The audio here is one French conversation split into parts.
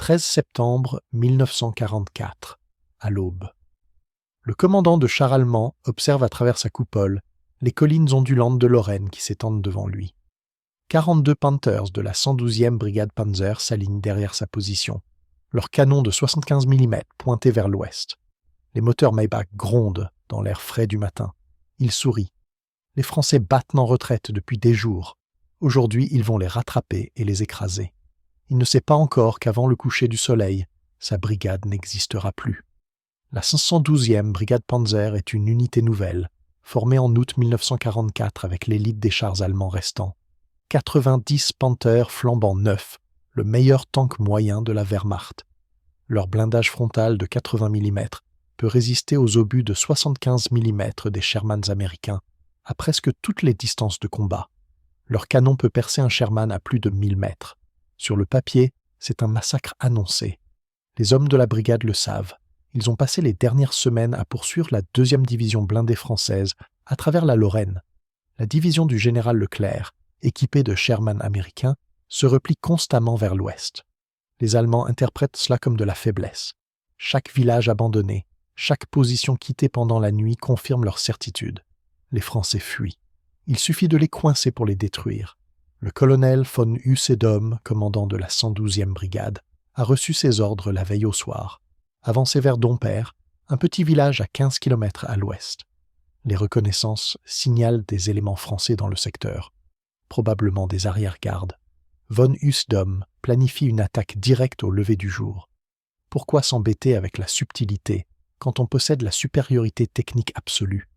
13 septembre 1944, à l'aube. Le commandant de chars allemands observe à travers sa coupole les collines ondulantes de Lorraine qui s'étendent devant lui. 42 Panthers de la 112e brigade Panzer s'alignent derrière sa position, leurs canons de 75 mm pointés vers l'ouest. Les moteurs Maybach grondent dans l'air frais du matin. Il sourit. Les Français battent en retraite depuis des jours. Aujourd'hui, ils vont les rattraper et les écraser. Il ne sait pas encore qu'avant le coucher du soleil, sa brigade n'existera plus. La 512e brigade Panzer est une unité nouvelle, formée en août 1944 avec l'élite des chars allemands restants. 90 Panthers flambant neufs, le meilleur tank moyen de la Wehrmacht. Leur blindage frontal de 80 mm peut résister aux obus de 75 mm des Shermans américains à presque toutes les distances de combat. Leur canon peut percer un Sherman à plus de 1000 mètres. Sur le papier, c'est un massacre annoncé. Les hommes de la brigade le savent. Ils ont passé les dernières semaines à poursuivre la 2e division blindée française à travers la Lorraine. La division du général Leclerc, équipée de Sherman américains, se replie constamment vers l'ouest. Les Allemands interprètent cela comme de la faiblesse. Chaque village abandonné, chaque position quittée pendant la nuit confirme leur certitude. Les Français fuient. Il suffit de les coincer pour les détruire. Le colonel von Usedom, commandant de la 112e brigade, a reçu ses ordres la veille au soir. Avancé vers Dompère, un petit village à 15 km à l'ouest. Les reconnaissances signalent des éléments français dans le secteur, probablement des arrière-gardes. Von Usedom planifie une attaque directe au lever du jour. Pourquoi s'embêter avec la subtilité quand on possède la supériorité technique absolue?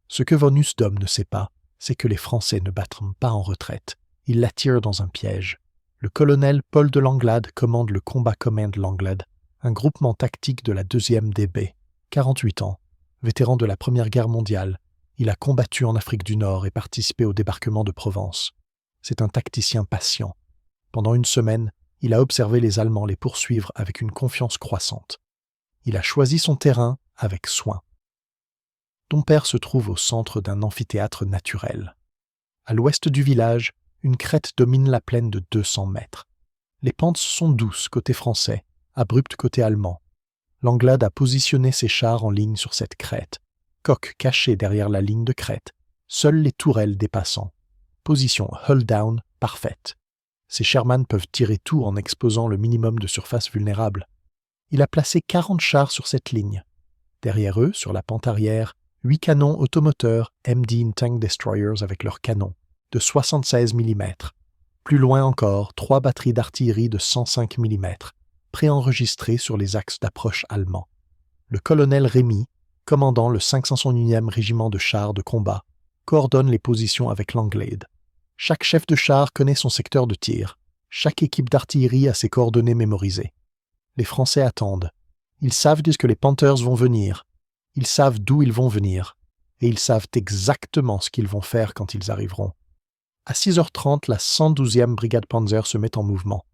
Ce que von Usedom ne sait pas, c'est que les Français ne battront pas en retraite. Ils l'attirent dans un piège. Le colonel Paul de Langlade commande le Combat Command Langlade, un groupement tactique de la 2e DB. 48 ans, vétéran de la Première Guerre mondiale, il a combattu en Afrique du Nord et participé au débarquement de Provence. C'est un tacticien patient. Pendant une semaine, il a observé les Allemands les poursuivre avec une confiance croissante. Il a choisi son terrain avec soin. Dompère se trouve au centre d'un amphithéâtre naturel. À l'ouest du village, une crête domine la plaine de 200 mètres. Les pentes sont douces côté français, abruptes côté allemand. Langlade a positionné ses chars en ligne sur cette crête, coque cachée derrière la ligne de crête, seules les tourelles dépassant. Position hull down parfaite. Ces Sherman peuvent tirer tout en exposant le minimum de surface vulnérable. Il a placé 40 chars sur cette ligne. Derrière eux, sur la pente arrière, 8 canons automoteurs M-Dean Tank Destroyers avec leurs canons, de 76 mm. Plus loin encore, 3 batteries d'artillerie de 105 mm, préenregistrées sur les axes d'approche allemands. Le colonel Rémy, commandant le 501e régiment de chars de combat, coordonne les positions avec Langlade. Chaque chef de char connaît son secteur de tir. Chaque équipe d'artillerie a ses coordonnées mémorisées. Les Français attendent. Ils savent que les Panthers vont venir. Ils savent d'où ils vont venir. Et ils savent exactement ce qu'ils vont faire quand ils arriveront. À 6h30, la 112e brigade Panzer se met en mouvement.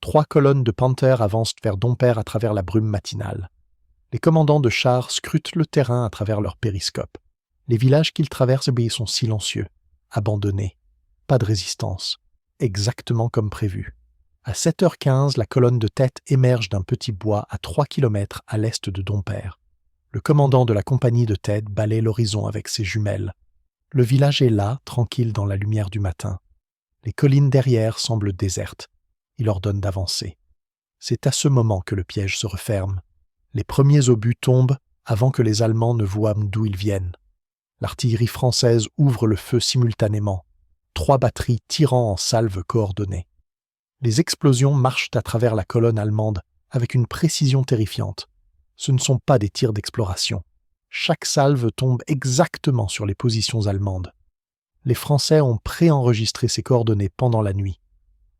3 colonnes de Panthers avancent vers Dompère à travers la brume matinale. Les commandants de chars scrutent le terrain à travers leurs périscopes. Les villages qu'ils traversent sont silencieux, abandonnés. Pas de résistance, exactement comme prévu. À 7h15, la colonne de tête émerge d'un petit bois à 3 km à l'est de Dompère. Le commandant de la compagnie de tête balaie l'horizon avec ses jumelles. Le village est là, tranquille dans la lumière du matin. Les collines derrière semblent désertes. Il ordonne d'avancer. C'est à ce moment que le piège se referme. Les premiers obus tombent avant que les Allemands ne voient d'où ils viennent. L'artillerie française ouvre le feu simultanément. 3 batteries tirant en salve coordonnée. Les explosions marchent à travers la colonne allemande avec une précision terrifiante. Ce ne sont pas des tirs d'exploration. Chaque salve tombe exactement sur les positions allemandes. Les Français ont préenregistré ces coordonnées pendant la nuit.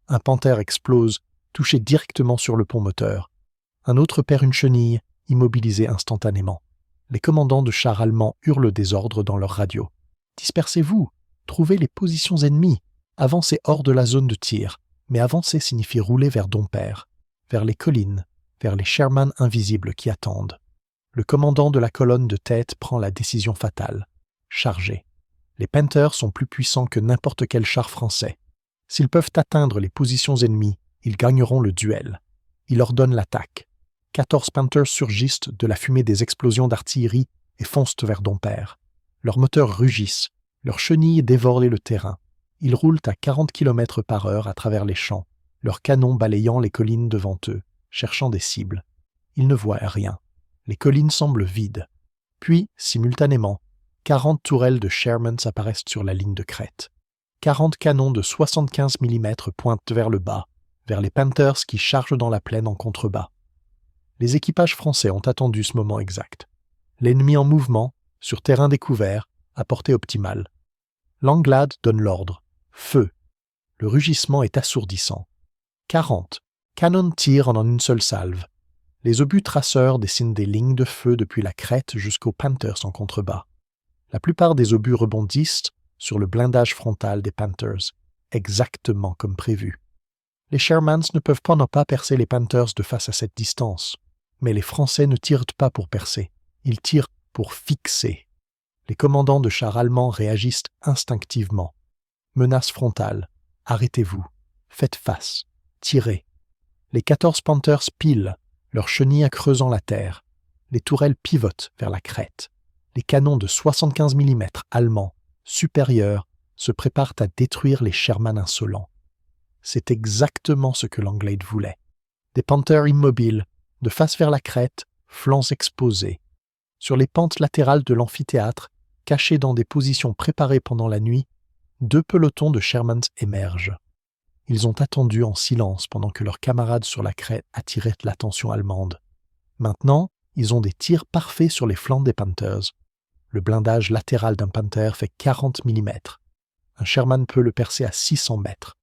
Un Panther explose, touché directement sur le pont moteur. Un autre perd une chenille, immobilisé instantanément. Les commandants de chars allemands hurlent des ordres dans leur radio. « Dispersez-vous ! Trouvez les positions ennemies ! Avancez hors de la zone de tir !» Mais avancer signifie rouler vers Dompère, vers les collines, vers les Sherman invisibles qui attendent. Le commandant de la colonne de tête prend la décision fatale. Charger. Les Panthers sont plus puissants que n'importe quel char français. S'ils peuvent atteindre les positions ennemies, ils gagneront le duel. Il ordonne l'attaque. 14 Panthers surgissent de la fumée des explosions d'artillerie et foncent vers Dompierre. Leurs moteurs rugissent, leurs chenilles dévorent le terrain. Ils roulent à 40 km/h à travers les champs, leurs canons balayant les collines devant eux, cherchant des cibles. Ils ne voient rien. Les collines semblent vides. Puis, simultanément, 40 tourelles de Shermans apparaissent sur la ligne de crête. 40 canons de 75 mm pointent vers le bas, vers les Panthers qui chargent dans la plaine en contrebas. Les équipages français ont attendu ce moment exact. L'ennemi en mouvement, sur terrain découvert, à portée optimale. Langlade donne l'ordre. Feu. Le rugissement est assourdissant. 40. Canons tirent en une seule salve. Les obus traceurs dessinent des lignes de feu depuis la crête jusqu'aux Panthers en contrebas. La plupart des obus rebondissent sur le blindage frontal des Panthers, exactement comme prévu. Les Shermans ne peuvent pendant pas percer les Panthers de face à cette distance. Mais les Français ne tirent pas pour percer, ils tirent pour fixer. Les commandants de chars allemands réagissent instinctivement. Menace frontale, arrêtez-vous, faites face, tirez. Les 14 Panthers pilent, leurs chenilles creusant la terre. Les tourelles pivotent vers la crête. Les canons de 75 mm allemands, supérieurs, se préparent à détruire les Sherman insolents. C'est exactement ce que Langlade voulait. Des Panthers immobiles, de face vers la crête, flancs exposés. Sur les pentes latérales de l'amphithéâtre, cachés dans des positions préparées pendant la nuit, 2 pelotons de Shermans émergent. Ils ont attendu en silence pendant que leurs camarades sur la crête attiraient l'attention allemande. Maintenant, ils ont des tirs parfaits sur les flancs des Panthers. Le blindage latéral d'un Panther fait 40 mm. Un Sherman peut le percer à 600 mètres.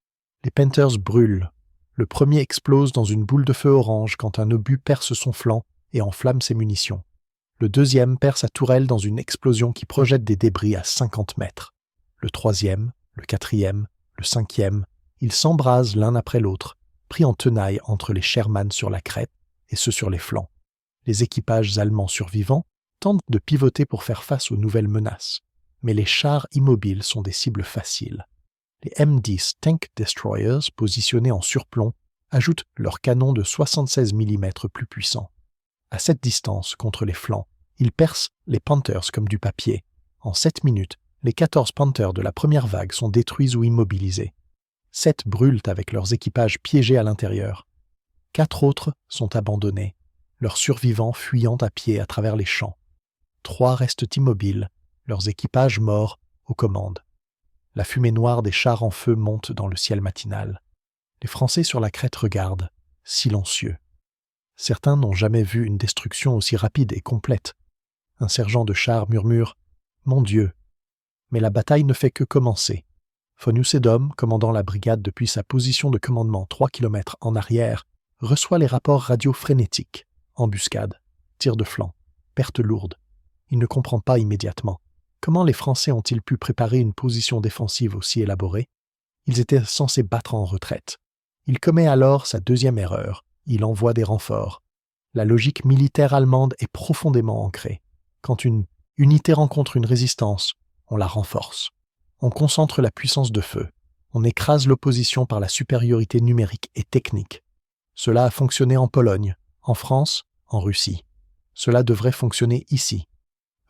Les Panthers brûlent. Le premier explose dans une boule de feu orange quand un obus perce son flanc et enflamme ses munitions. Le deuxième perd sa tourelle dans une explosion qui projette des débris à 50 mètres. Le troisième, le quatrième, le cinquième, ils s'embrasent l'un après l'autre, pris en tenaille entre les Sherman sur la crête et ceux sur les flancs. Les équipages allemands survivants tentent de pivoter pour faire face aux nouvelles menaces, mais les chars immobiles sont des cibles faciles. Les M10 Tank Destroyers, positionnés en surplomb, ajoutent leurs canons de 76 mm plus puissants. À cette distance, contre les flancs, ils percent les Panthers comme du papier. En 7 minutes, les 14 Panthers de la première vague sont détruits ou immobilisés. 7 brûlent avec leurs équipages piégés à l'intérieur. 4 autres sont abandonnés, leurs survivants fuyant à pied à travers les champs. 3 restent immobiles, leurs équipages morts aux commandes. La fumée noire des chars en feu monte dans le ciel matinal. Les Français sur la crête regardent, silencieux. Certains n'ont jamais vu une destruction aussi rapide et complète. Un sergent de char murmure « Mon Dieu !» Mais la bataille ne fait que commencer. Von Usedom, commandant la brigade depuis sa position de commandement 3 km en arrière, reçoit les rapports radio frénétiques. Embuscade, tir de flanc, perte lourde. Il ne comprend pas immédiatement. Comment les Français ont-ils pu préparer une position défensive aussi élaborée? Ils étaient censés battre en retraite. Il commet alors sa deuxième erreur. Il envoie des renforts. La logique militaire allemande est profondément ancrée. Quand une unité rencontre une résistance, on la renforce. On concentre la puissance de feu. On écrase l'opposition par la supériorité numérique et technique. Cela a fonctionné en Pologne, en France, en Russie. Cela devrait fonctionner ici.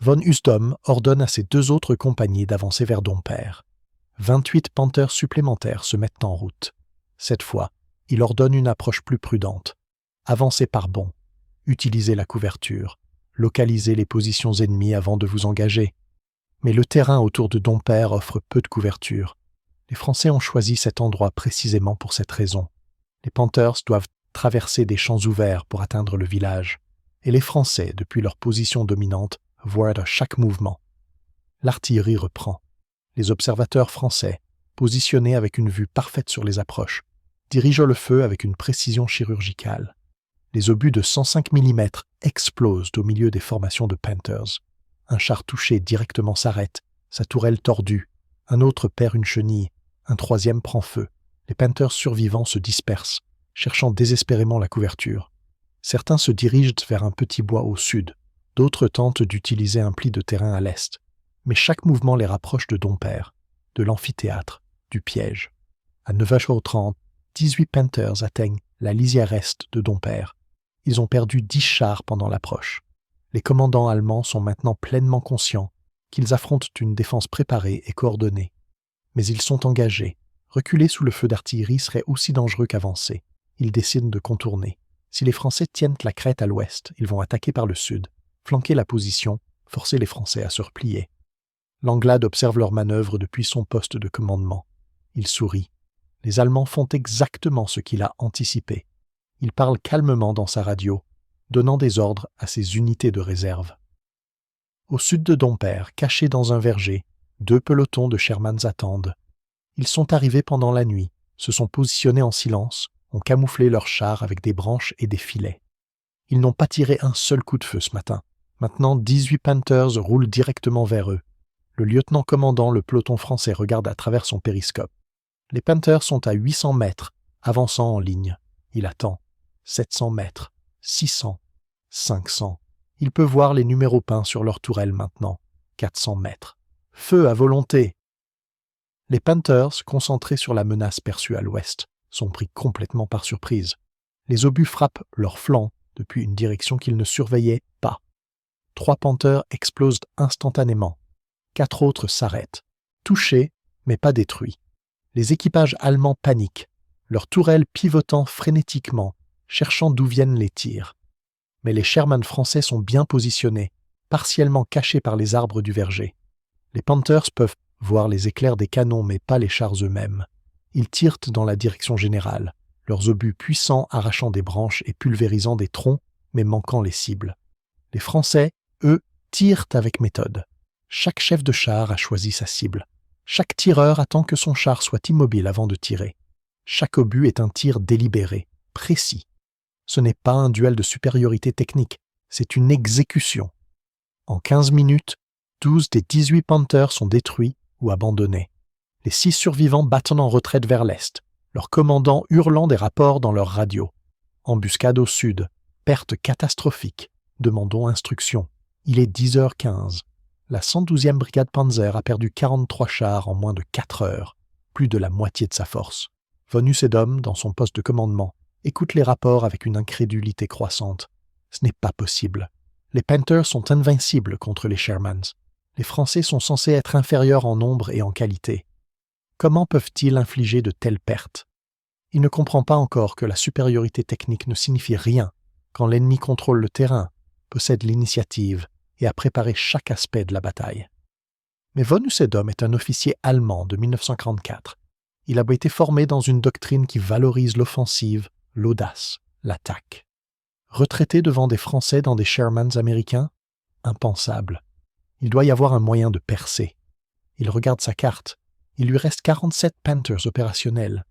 Von Usedom ordonne à ses 2 autres compagnies d'avancer vers Dompierre. 28 Panthers supplémentaires se mettent en route. Cette fois, il ordonne une approche plus prudente. Avancez par bonds. Utilisez la couverture. Localisez les positions ennemies avant de vous engager. Mais le terrain autour de Dompierre offre peu de couverture. Les Français ont choisi cet endroit précisément pour cette raison. Les Panthers doivent traverser des champs ouverts pour atteindre le village. Et les Français, depuis leur position dominante, voient à chaque mouvement. L'artillerie reprend. Les observateurs français, positionnés avec une vue parfaite sur les approches, dirigent le feu avec une précision chirurgicale. Les obus de 105 mm explosent au milieu des formations de Panthers. Un char touché directement s'arrête, sa tourelle tordue. Un autre perd une chenille, un troisième prend feu. Les Panthers survivants se dispersent, cherchant désespérément la couverture. Certains se dirigent vers un petit bois au sud. D'autres tentent d'utiliser un pli de terrain à l'est. Mais chaque mouvement les rapproche de Dompierre, de l'amphithéâtre, du piège. À 9h30, 18 Panthers atteignent la lisière est de Dompierre. Ils ont perdu 10 chars pendant l'approche. Les commandants allemands sont maintenant pleinement conscients qu'ils affrontent une défense préparée et coordonnée. Mais ils sont engagés. Reculer sous le feu d'artillerie serait aussi dangereux qu'avancer. Ils décident de contourner. Si les Français tiennent la crête à l'ouest, ils vont attaquer par le sud, flanquer la position, forcer les Français à se replier. Langlade observe leur manœuvre depuis son poste de commandement. Il sourit. Les Allemands font exactement ce qu'il a anticipé. Il parle calmement dans sa radio, donnant des ordres à ses unités de réserve. Au sud de Dompierre, cachés dans un verger, 2 pelotons de Shermans attendent. Ils sont arrivés pendant la nuit, se sont positionnés en silence, ont camouflé leurs chars avec des branches et des filets. Ils n'ont pas tiré un seul coup de feu ce matin. Maintenant, 18 Panthers roulent directement vers eux. Le lieutenant commandant le peloton français regarde à travers son périscope. Les Panthers sont à 800 mètres, avançant en ligne. Il attend. 700 mètres, 600, 500. Il peut voir les numéros peints sur leur tourelle maintenant. 400 mètres. Feu à volonté. Les Panthers, concentrés sur la menace perçue à l'ouest, sont pris complètement par surprise. Les obus frappent leur flanc depuis une direction qu'ils ne surveillaient pas. 3 Panthers explosent instantanément. 4 autres s'arrêtent, touchés mais pas détruits. Les équipages allemands paniquent, leurs tourelles pivotant frénétiquement, cherchant d'où viennent les tirs. Mais les Sherman français sont bien positionnés, partiellement cachés par les arbres du verger. Les Panthers peuvent voir les éclairs des canons mais pas les chars eux-mêmes. Ils tirent dans la direction générale, leurs obus puissants arrachant des branches et pulvérisant des troncs mais manquant les cibles. Les Français, eux, tirent avec méthode. Chaque chef de char a choisi sa cible. Chaque tireur attend que son char soit immobile avant de tirer. Chaque obus est un tir délibéré, précis. Ce n'est pas un duel de supériorité technique, c'est une exécution. En 15 minutes, 12 des 18 Panthers sont détruits ou abandonnés. Les 6 survivants battent en retraite vers l'est, leurs commandants hurlant des rapports dans leur radio. Embuscade au sud, perte catastrophique, demandons instruction. Il est 10h15. La 112e brigade Panzer a perdu 43 chars en moins de 4 heures, plus de la moitié de sa force. Von Usedom, dans son poste de commandement, écoute les rapports avec une incrédulité croissante. Ce n'est pas possible. Les Panthers sont invincibles contre les Shermans. Les Français sont censés être inférieurs en nombre et en qualité. Comment peuvent-ils infliger de telles pertes? Il ne comprend pas encore que la supériorité technique ne signifie rien quand l'ennemi contrôle le terrain, possède l'initiative et a préparé chaque aspect de la bataille. Mais von Usedom est un officier allemand de 1944. Il a été formé dans une doctrine qui valorise l'offensive, l'audace, l'attaque. Retraité devant des Français dans des Shermans américains? Impensable. Il doit y avoir un moyen de percer. Il regarde sa carte. Il lui reste 47 Panthers opérationnels.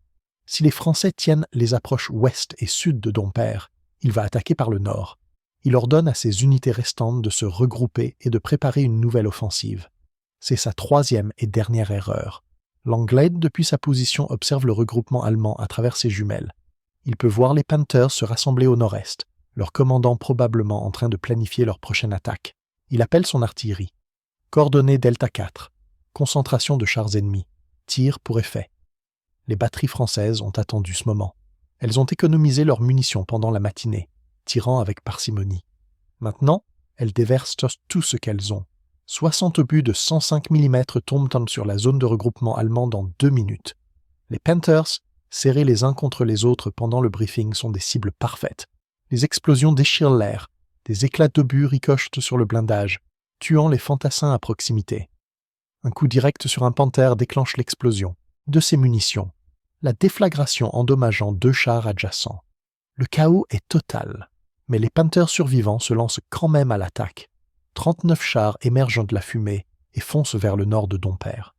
Si les Français tiennent les approches ouest et sud de Dompierre, il va attaquer par le nord. Il ordonne à ses unités restantes de se regrouper et de préparer une nouvelle offensive. C'est sa 3e et dernière erreur. Langlade, depuis sa position, observe le regroupement allemand à travers ses jumelles. Il peut voir les Panthers se rassembler au nord-est, leur commandant probablement en train de planifier leur prochaine attaque. Il appelle son artillerie. Coordonnées Delta 4. Concentration de chars ennemis. Tir pour effet. Les batteries françaises ont attendu ce moment. Elles ont économisé leurs munitions pendant la matinée, tirant avec parcimonie. Maintenant, elles déversent tout ce qu'elles ont. 60 obus de 105 mm tombent sur la zone de regroupement allemand dans 2 minutes. Les Panthers, serrés les uns contre les autres pendant le briefing, sont des cibles parfaites. Les explosions déchirent l'air. Des éclats d'obus ricochent sur le blindage, tuant les fantassins à proximité. Un coup direct sur un Panther déclenche l'explosion de ses munitions, la déflagration endommageant 2 chars adjacents. Le chaos est total, mais les Panthers survivants se lancent quand même à l'attaque. 39 chars émergent de la fumée et foncent vers le nord de Dompierre.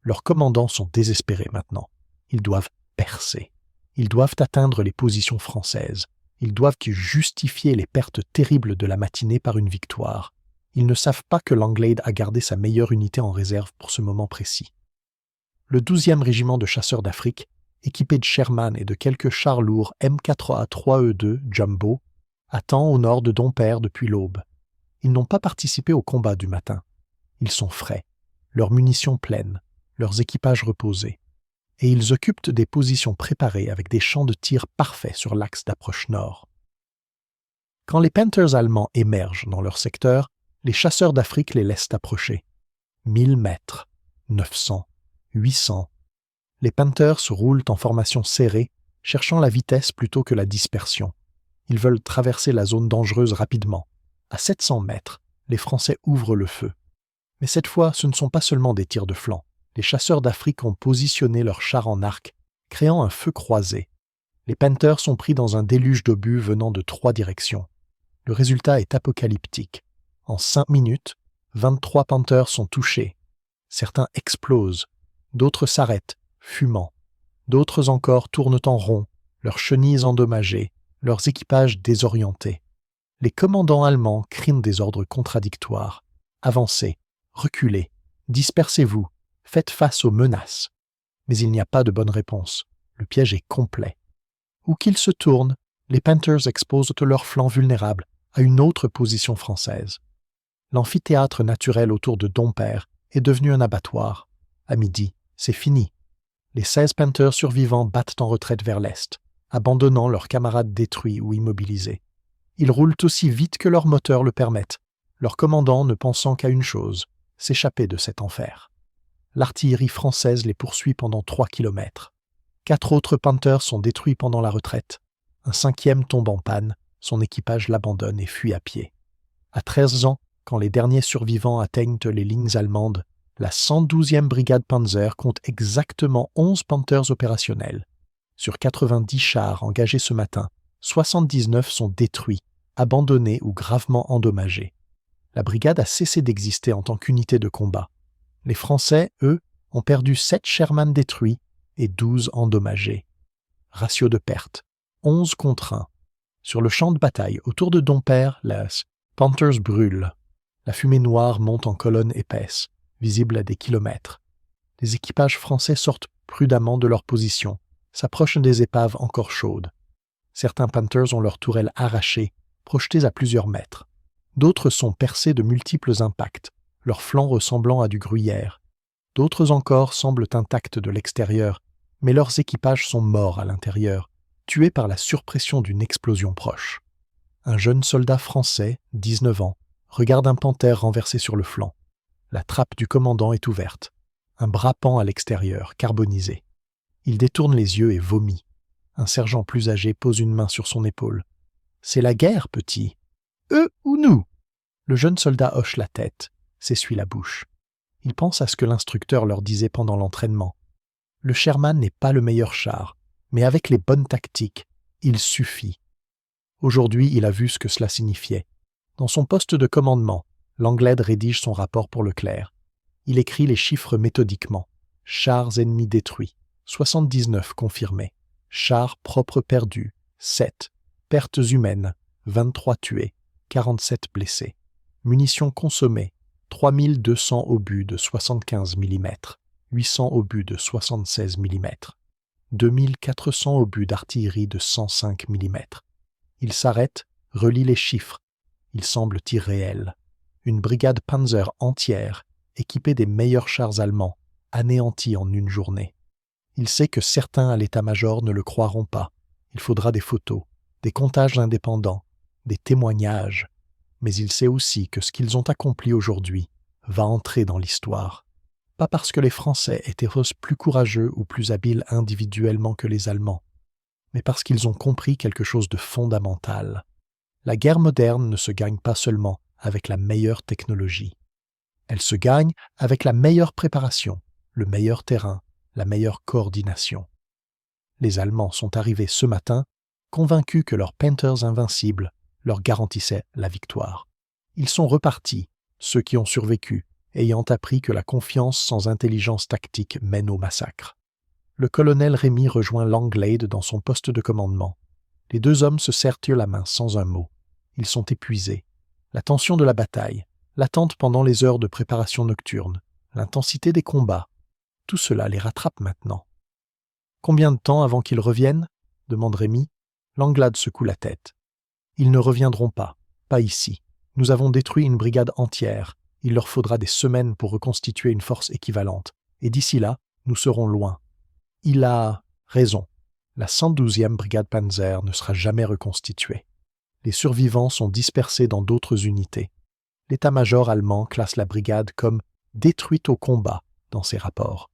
Leurs commandants sont désespérés maintenant. Ils doivent percer. Ils doivent atteindre les positions françaises. Ils doivent justifier les pertes terribles de la matinée par une victoire. Ils ne savent pas que Langlade a gardé sa meilleure unité en réserve pour ce moment précis. Le 12e régiment de chasseurs d'Afrique, équipé de Sherman et de quelques chars lourds M4A3E2 Jumbo, attend au nord de Dompierre depuis l'aube. Ils n'ont pas participé au combat du matin. Ils sont frais, leurs munitions pleines, leurs équipages reposés. et ils occupent des positions préparées avec des champs de tir parfaits sur l'axe d'approche nord. Quand les Panthers allemands émergent dans leur secteur, les chasseurs d'Afrique les laissent approcher. 1000 mètres, 900, 800. Les Panthers se roulent en formation serrée, cherchant la vitesse plutôt que la dispersion. Ils veulent traverser la zone dangereuse rapidement. À 700 mètres, les Français ouvrent le feu. Mais cette fois, ce ne sont pas seulement des tirs de flanc. Les chasseurs d'Afrique ont positionné leurs chars en arc, créant un feu croisé. Les Panthers sont pris dans un déluge d'obus venant de 3 directions. Le résultat est apocalyptique. En 5 minutes, 23 Panthers sont touchés. Certains explosent, d'autres s'arrêtent, fumant. D'autres encore tournent en rond, leurs chenilles endommagées, leurs équipages désorientés. Les commandants allemands crient des ordres contradictoires. Avancez, reculez, dispersez-vous, faites face aux menaces. Mais il n'y a pas de bonne réponse. Le piège est complet. Où qu'ils se tournent, les Panthers exposent leurs flancs vulnérables à une autre position française. L'amphithéâtre naturel autour de Dompierre est devenu un abattoir. À midi, c'est fini. Les 16 Panthers survivants battent en retraite vers l'est, abandonnant leurs camarades détruits ou immobilisés. Ils roulent aussi vite que leurs moteurs le permettent, leur commandant ne pensant qu'à une chose, s'échapper de cet enfer. L'artillerie française les poursuit pendant 3 kilomètres. 4 autres Panthers sont détruits pendant la retraite. Un 5e tombe en panne, son équipage l'abandonne et fuit à pied. À 13 ans, quand les derniers survivants atteignent les lignes allemandes, la 112e brigade Panzer compte exactement 11 Panthers opérationnels. Sur 90 chars engagés ce matin, 79 sont détruits, abandonnés ou gravement endommagés. La brigade a cessé d'exister en tant qu'unité de combat. Les Français, eux, ont perdu 7 Sherman détruits et 12 endommagés. Ratio de perte, 11 contre 1. Sur le champ de bataille autour de Dompierre, les Panthers brûlent. La fumée noire monte en colonnes épaisses, visible à des kilomètres. Les équipages français sortent prudemment de leur position, s'approchent des épaves encore chaudes. Certains Panthers ont leurs tourelles arrachées, projetées à plusieurs mètres. D'autres sont percés de multiples impacts, leurs flancs ressemblant à du gruyère. D'autres encore semblent intacts de l'extérieur, mais leurs équipages sont morts à l'intérieur, tués par la surpression d'une explosion proche. Un jeune soldat français, 19 ans, regarde un panthère renversé sur le flanc. La trappe du commandant est ouverte. Un bras pend à l'extérieur, carbonisé. Il détourne les yeux et vomit. Un sergent plus âgé pose une main sur son épaule. « C'est la guerre, petit. Eux ou nous ?» Le jeune soldat hoche la tête, s'essuie la bouche. Il pense à ce que l'instructeur leur disait pendant l'entraînement. Le Sherman n'est pas le meilleur char, mais avec les bonnes tactiques, il suffit. Aujourd'hui, il a vu ce que cela signifiait. Dans son poste de commandement, Langlade rédige son rapport pour Leclerc. Il écrit les chiffres méthodiquement. Chars ennemis détruits, 79 confirmés. Chars propres perdus, 7. Pertes humaines, 23 tués, 47 blessés. Munitions consommées, 3200 obus de 75 mm, 800 obus de 76 mm, 2400 obus d'artillerie de 105 mm. Il s'arrête, relit les chiffres. Ils semblent irréels. Une brigade Panzer entière, équipée des meilleurs chars allemands, anéantie en une journée. Il sait que certains à l'état-major ne le croiront pas. Il faudra des photos, des comptages indépendants, des témoignages. Mais il sait aussi que ce qu'ils ont accompli aujourd'hui va entrer dans l'histoire. Pas parce que les Français étaient plus courageux ou plus habiles individuellement que les Allemands, mais parce qu'ils ont compris quelque chose de fondamental. La guerre moderne ne se gagne pas seulement avec la meilleure technologie. Elle se gagne avec la meilleure préparation, le meilleur terrain, la meilleure coordination. Les Allemands sont arrivés ce matin, convaincus que leurs Panthers invincibles leur garantissaient la victoire. Ils sont repartis, ceux qui ont survécu, ayant appris que la confiance sans intelligence tactique mène au massacre. Le colonel Rémy rejoint Langlade dans son poste de commandement. Les deux hommes se serrent la main sans un mot. Ils sont épuisés. La tension de la bataille, l'attente pendant les heures de préparation nocturne, l'intensité des combats, tout cela les rattrape maintenant. « Combien de temps avant qu'ils reviennent ?» demande Rémy. Langlade secoue la tête. « Ils ne reviendront pas, pas ici. Nous avons détruit une brigade entière. Il leur faudra des semaines pour reconstituer une force équivalente. Et d'ici là, nous serons loin. Il a raison. La 112e brigade Panzer ne sera jamais reconstituée. Les survivants sont dispersés dans d'autres unités. L'état-major allemand classe la brigade comme « détruite au combat » dans ses rapports.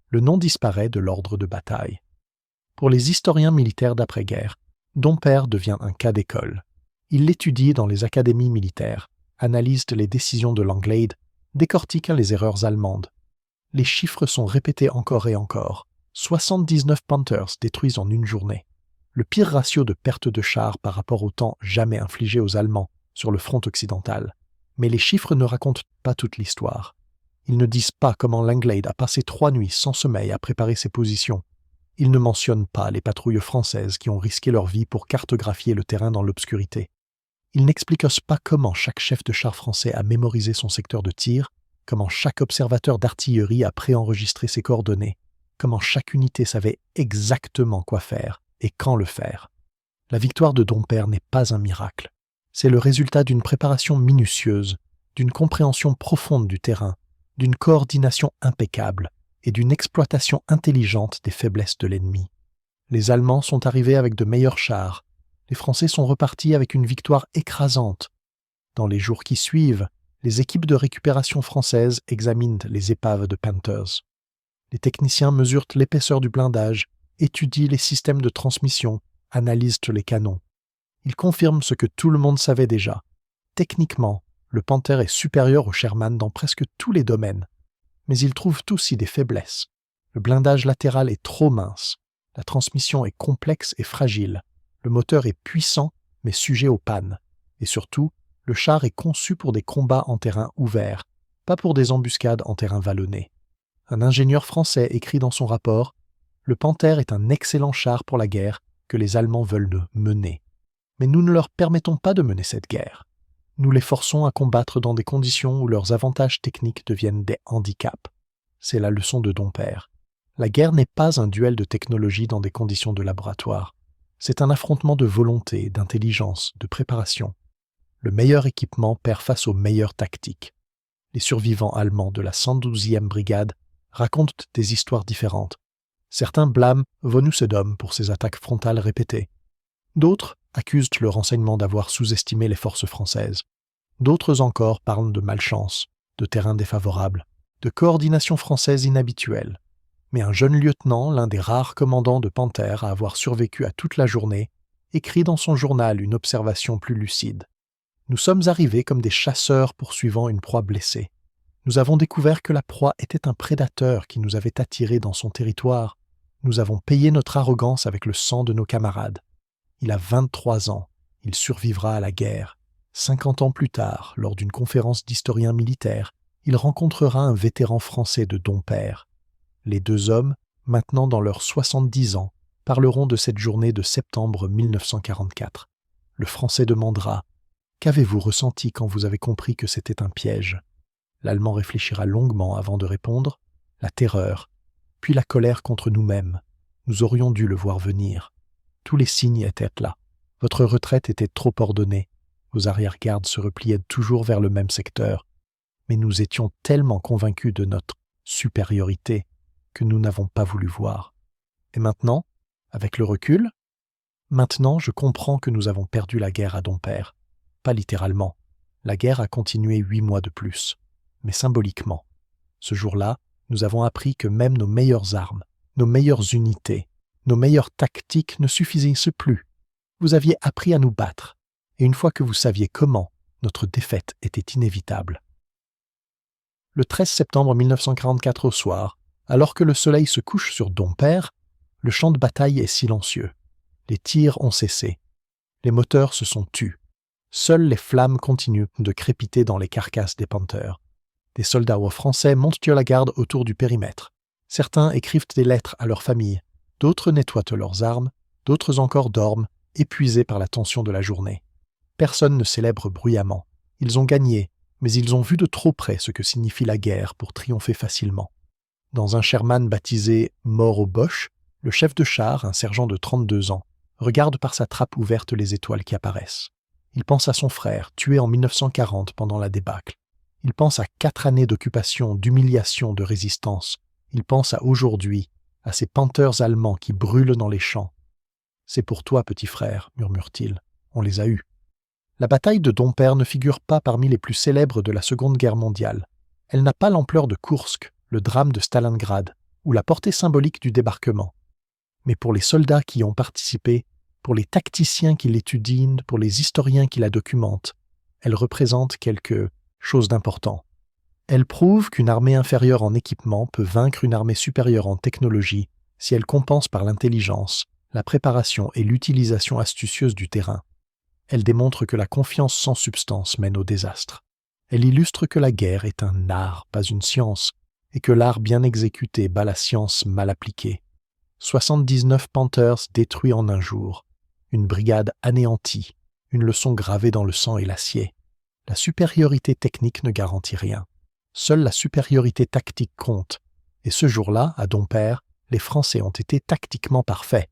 Le nom disparaît de l'ordre de bataille. Pour les historiens militaires d'après-guerre, Dompierre devient un cas d'école. Il l'étudie dans les académies militaires, analyse les décisions de Langlade, décortique les erreurs allemandes. Les chiffres sont répétés encore et encore. 79 Panthers détruits en une journée. Le pire ratio de perte de chars par rapport au temps jamais infligé aux Allemands sur le front occidental. Mais les chiffres ne racontent pas toute l'histoire. Ils ne disent pas comment Langlade a passé 3 nuits sans sommeil à préparer ses positions. Ils ne mentionnent pas les patrouilles françaises qui ont risqué leur vie pour cartographier le terrain dans l'obscurité. Ils n'expliquent pas comment chaque chef de char français a mémorisé son secteur de tir, comment chaque observateur d'artillerie a préenregistré ses coordonnées, comment chaque unité savait exactement quoi faire et quand le faire. La victoire de Dompierre n'est pas un miracle. C'est le résultat d'une préparation minutieuse, d'une compréhension profonde du terrain, d'une coordination impeccable et d'une exploitation intelligente des faiblesses de l'ennemi. Les Allemands sont arrivés avec de meilleurs chars. Les Français sont repartis avec une victoire écrasante. Dans les jours qui suivent, les équipes de récupération françaises examinent les épaves de Panthers. Les techniciens mesurent l'épaisseur du blindage, étudient les systèmes de transmission, analysent les canons. Ils confirment ce que tout le monde savait déjà. Techniquement, le Panther est supérieur au Sherman dans presque tous les domaines. Mais ils trouvent aussi des faiblesses. Le blindage latéral est trop mince. La transmission est complexe et fragile. Le moteur est puissant, mais sujet aux pannes. Et surtout, le char est conçu pour des combats en terrain ouvert, pas pour des embuscades en terrain vallonné. Un ingénieur français écrit dans son rapport « Le Panther est un excellent char pour la guerre que les Allemands veulent mener. Mais nous ne leur permettons pas de mener cette guerre. Nous les forçons à combattre dans des conditions où leurs avantages techniques deviennent des handicaps. » C'est la leçon de Dompierre. La guerre n'est pas un duel de technologie dans des conditions de laboratoire. C'est un affrontement de volonté, d'intelligence, de préparation. Le meilleur équipement perd face aux meilleures tactiques. Les survivants allemands de la 112e brigade racontent des histoires différentes. Certains blâment von Usedom pour ses attaques frontales répétées. D'autres accusent le renseignement d'avoir sous-estimé les forces françaises. D'autres encore parlent de malchance, de terrain défavorable, de coordination française inhabituelle. Mais un jeune lieutenant, l'un des rares commandants de Panther à avoir survécu à toute la journée, écrit dans son journal une observation plus lucide. « Nous sommes arrivés comme des chasseurs poursuivant une proie blessée. Nous avons découvert que la proie était un prédateur qui nous avait attirés dans son territoire. Nous avons payé notre arrogance avec le sang de nos camarades. Il a 23 ans. Il survivra à la guerre. 50 ans plus tard, lors d'une conférence d'historiens militaires, il rencontrera un vétéran français de Dompierre. Les deux hommes, maintenant dans leurs 70 ans, parleront de cette journée de septembre 1944. Le Français demandera « Qu'avez-vous ressenti quand vous avez compris que c'était un piège ?» L'Allemand réfléchira longuement avant de répondre « La terreur, puis la colère contre nous-mêmes. Nous aurions dû le voir venir. Tous les signes étaient là. Votre retraite était trop ordonnée. Vos arrière-gardes se repliaient toujours vers le même secteur. Mais nous étions tellement convaincus de notre supériorité que nous n'avons pas voulu voir. Et maintenant, avec le recul, maintenant je comprends que nous avons perdu la guerre à Dompierre. Pas littéralement. La guerre a continué 8 mois de plus, mais symboliquement. Ce jour-là, nous avons appris que même nos meilleures armes, nos meilleures unités, nos meilleures tactiques ne suffisaient plus. Vous aviez appris à nous battre, et une fois que vous saviez comment, notre défaite était inévitable. Le 13 septembre 1944 au soir, alors que le soleil se couche sur Dompierre, le champ de bataille est silencieux. Les tirs ont cessé. Les moteurs se sont tus. Seules les flammes continuent de crépiter dans les carcasses des Panthers. Des soldats français montent la garde autour du périmètre. Certains écrivent des lettres à leurs familles, d'autres nettoient leurs armes, d'autres encore dorment, épuisés par la tension de la journée. Personne ne célèbre bruyamment. Ils ont gagné, mais ils ont vu de trop près ce que signifie la guerre pour triompher facilement. Dans un Sherman baptisé « Mort aux Boches », le chef de char, un sergent de 32 ans, regarde par sa trappe ouverte les étoiles qui apparaissent. Il pense à son frère, tué en 1940 pendant la débâcle. Il pense à 4 années d'occupation, d'humiliation, de résistance. Il pense à aujourd'hui, à ces Panthers allemands qui brûlent dans les champs. « C'est pour toi, petit frère, murmure-t-il, on les a eus. » La bataille de Dompère ne figure pas parmi les plus célèbres de la Seconde Guerre mondiale. Elle n'a pas l'ampleur de Koursk, le drame de Stalingrad, ou la portée symbolique du débarquement. Mais pour les soldats qui y ont participé, pour les tacticiens qui l'étudient, pour les historiens qui la documentent, elle représente quelque chose d'important. Elle prouve qu'une armée inférieure en équipement peut vaincre une armée supérieure en technologie si elle compense par l'intelligence, la préparation et l'utilisation astucieuse du terrain. Elle démontre que la confiance sans substance mène au désastre. Elle illustre que la guerre est un art, pas une science, et que l'art bien exécuté bat la science mal appliquée. 79 Panthers détruits en un jour, une brigade anéantie, une leçon gravée dans le sang et l'acier. La supériorité technique ne garantit rien. Seule la supériorité tactique compte, et ce jour-là, à Dompère, les Français ont été tactiquement parfaits.